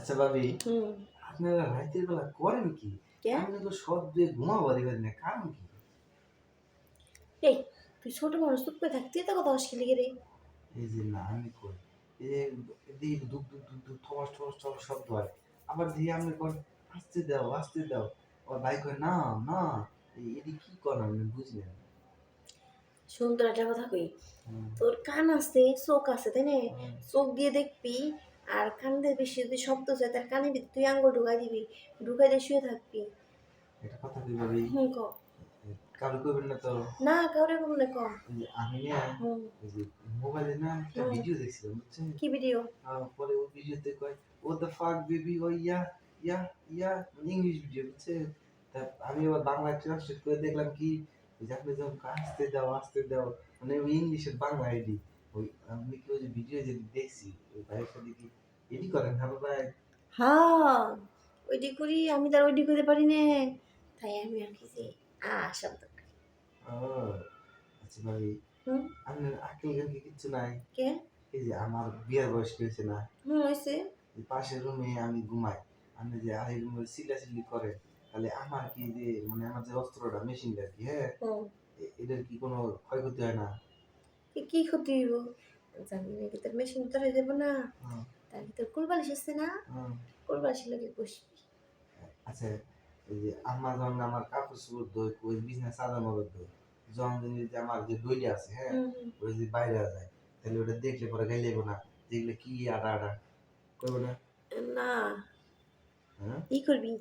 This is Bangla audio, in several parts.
আচ্ছা ভাবি, হুম। আপনারা রাতের বেলা করেন কি? কে? আমি তো সব দিয়ে ঘুমাবার পারি না, কারণ কি? এই তুই ছোট মানুষ চুপ করে থাকতি তো কথা অস্কিলি রে। এই যে না আমি করি, এই যে এদিকে ধুক ধুক ধুক ধুক ঠস ঠস ঠস শব্দ হয়, আবার দিয়ে আপনি কন আসতে দাও, আবার ভাই কয় না না, এটি কি করেন আমি বুঝি না। শোন তোর একটা কথা কই, হুম, তোর কান আছে চোখ আছে তাই না? হুম, চোখ দিয়ে দেখবি, আর কান দিয়ে বেশি যদি শব্দ যায় তার কানে ভিতর তুই আঙ্গুল ঢুকাই দিবি, ঢুকাই দিয়ে শুয়ে থাকবি। এটা কথা কি ভাবি? হুম ক। কারো করবেন না তো। না কাউরে বললে ক। এই যে আমি না, হুম। এই যে মোবাইলে না একটা হুম। ভিডিও দেখছিলাম বুঝছেন। কি ভিডিও? পরে ওই ভিডিওতে কয় what the fuck baby ওই ইয়া ইয়া ইংলিশ ভিডিও বুঝছে। তা আমি আবার বাংলা ট্রান্সলেট করে দেখলাম কি, ওই যে আপনি যখন আসতে দাও মানে ওই ইংলিশের বাংলা আইডি, ওই আপনি কি ওই যে ভিডিও যে দেখছি ওই ভাইয়ের সাথে কি এডি করেন ভালো ভাই? হ্যাঁ, ওইটি করি আমি তার ওইটি করতে পারি না, তাই আমি আর কি যে শব্দ করি। ও আচ্ছা ভাই, হুম। আপনার আক্কেল জ্ঞান কি কিচ্ছু নাই? কে? এই যে আমার বিয়ের বয়স হয়েছে না, হুম হয়েছে। এই পাশের রুমে আমি ঘুমাই, আপনি যে আরেক রুমে চিল্লাচিল্লি করেন, তাহলে আমার কি যে মানে আমার যে অস্ত্রটা মেশিনটা কি, হ্যাঁ, হুম। এটার কি কোনো ক্ষয়ক্ষতি হয় না? কি ক্ষতি হইব? জানি না কি তোর মেশিন তোরে দেবো না, হুম, তার ভিতর কোলবালিশ আছে না, হুম। কোলবালিশের লগে বসবি। আচ্ছা, এই যে আমার যখন আমার কাপড় চোপড় ধোয় ওই বিছনা চাদর মতো ধোয়, যখন দেখি যে আমার যে দইটা আছে, হ্যাঁ, হুম হুম। ওই যে বাইরে যায়, তাহলে ওটা দেখলে পরে গাইলে না, দেখলে কি আটা আটা করবো না? না, হ্যাঁ, ই করবি,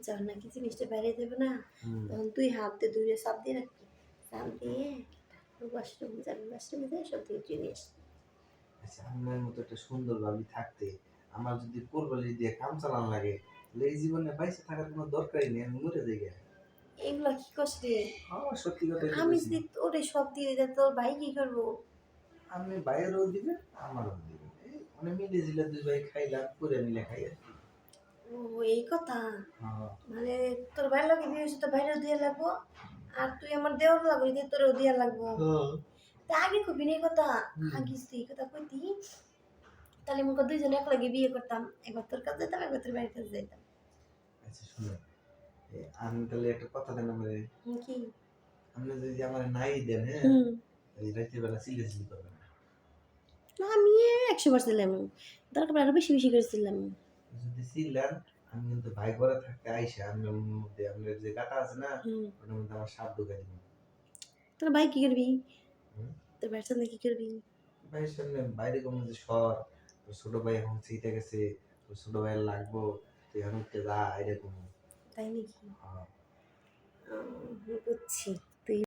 যখন নাকি জিনিসটা বাইরে দেবে না, হুম। তখন তুই হাত দিয়ে দূরে চাপ দিয়ে রাখবি, চাপ দিয়ে ওয়াশরুমে যাবি, ওয়াশরুমে যাই সব থেকে চলে আসবি। আচ্ছা, আপনার মতো একটা সুন্দর ভাবি থাকতে আমার যদি কোরবালি দিয়ে কাম চালান লাগে, তাহলে এই জীবনে বাইসে থাকার কোনো দরকারই নেই, আমি মরে যাই গা। এগুলা কি করছ রে? আমার সত্যি কথাই তো আমি কইছি। যদি তোরে সব দিয়ে দিই তোর ভাই কি করবো? আপনি বাইরেও দিবেন, আমারও দিবেন। এই মানে মিলে ঝিলে দুই ভাই খাইলাম, করে মিলে খাই আরকি। ও এই কথা, হ্যাঁ, মানে তোর ভাইয়ের লগে বিয়ে হয়েছে তোর ভাইরেও দিয়ে লাগবো, আর তুই আমার দেওয়ার লাগবি দিয়ে তোরেও দিয়া লাগবো। হ্যাঁ। তা আগে কবি না এই কথা, হুম। আগে যদি এই কথা কইতি তাহলে মনে কর দুইজনে একলগে বিয়ে করতাম, একবার তোর কাছে যেতাম একবার তোর ভাইয়ের কাছে যেতাম। আচ্ছা শুনেন, আমি তাহলে একটা কথা দেন আমারে, কি? আপনি যদি আমারে নাই দেন, হ্যাঁ, হুম। এই রাতের বেলা চিল্লাচিল্লি করবেন না। না আমি ১০০ বার ছিলাম, দরকার পড়লে আরো বেশি বেশি করেছিলাম। যদি চিল্লান, আমি কিন্তু ভাই ঘরে থাকতে আইসা আপনার মধ্যে আপনার যে গাটা আছে না, হুম। ওটার মধ্যে আমার সাপ ঢুকাই দিব। তোর ভাই কি করবি? হুম? তোর ভাইয়ের সামনে কি করবি? ভাইয়ের সামনে বাইরে কোনো যে সর, তোর ছোট ভাই এখন সেইটা গেছে, তোর ছোট ভাইয়ের লাগবো, তুই এখন উঠতে যা এরকম। তাই নাকি? হ্যাঁ। বুঝছি।